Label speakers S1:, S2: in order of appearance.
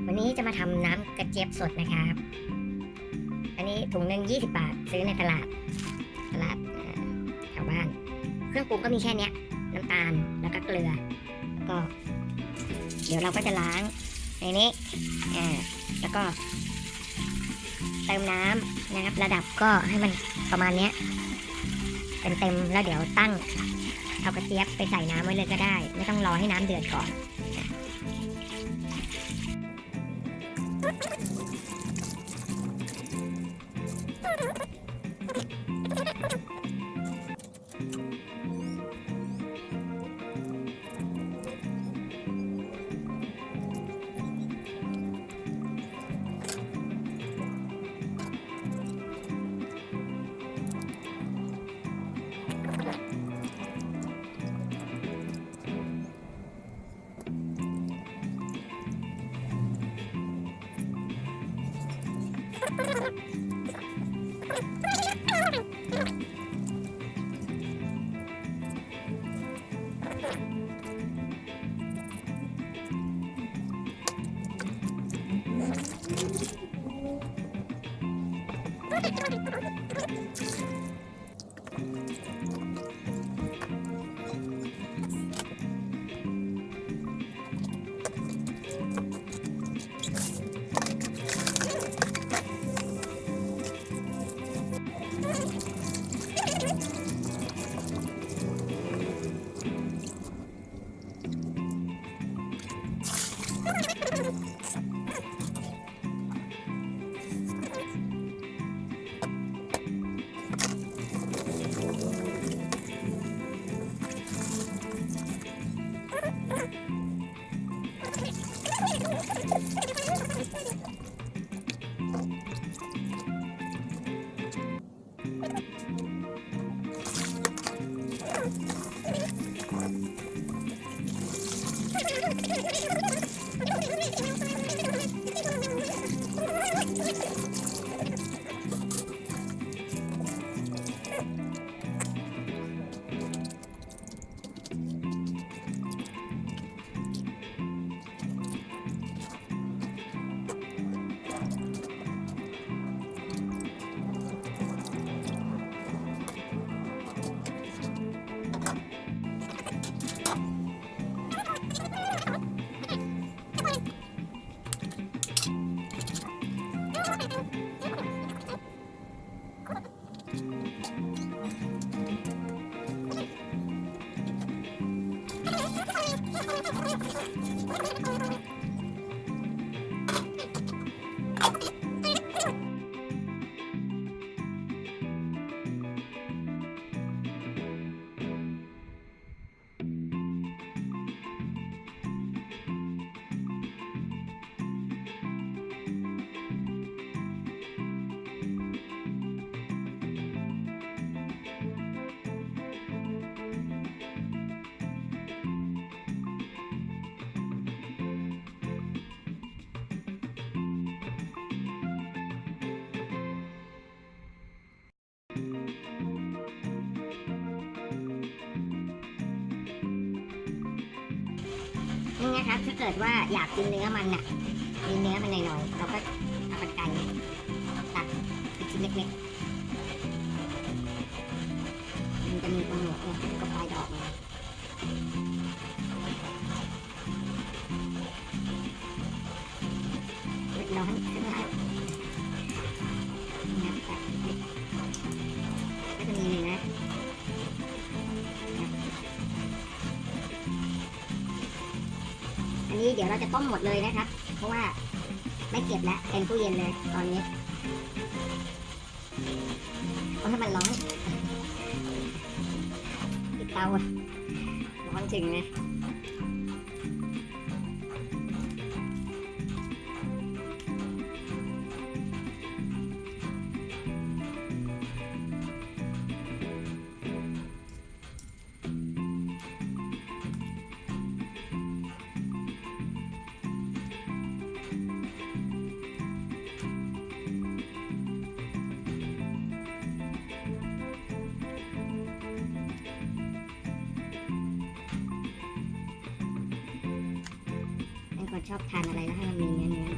S1: วันนี้จะมาทำน้ำกระเจี๊ยบสดนะครับอันนี้ถุงหนึ่ง20 บาทซื้อในตลาดแถวบ้านเครื่องปรุงก็มีแค่นี้น้ำตาลแล้วก็เกลือก็เดี๋ยวเราก็จะล้างในนี้แล้วก็เติมน้ำนะครับระดับก็ให้มันประมาณนี้เต็มแล้วเดี๋ยวตั้งเอากระเจี๊ยบไปใส่น้ำไว้เลยก็ได้ไม่ต้องรอให้น้ำเดือดก่อนนี่นะครับถ้าเกิดว่าอยากกินเนื้อมันน่ะมีเนื้อมันหน่อยๆเราก็เอากรรไกรตัดเป็นชิ้นเล็กๆมันจะมีตรงหัวกับปลายดอกเล็กน้อยขึ้นมานี่นะตัดก็จะมีเนื้ออันนี้เดี๋ยวเราจะต้มหมดเลยนะครับเพราะว่าไม่เก็บแล้วเต็มตู้เย็นเลยตอนนี้ต้องให้มันร้อนปิดเตาร้อนจริงเลย คนชอบทานอะไรแล้วให้มันมีเนื้อ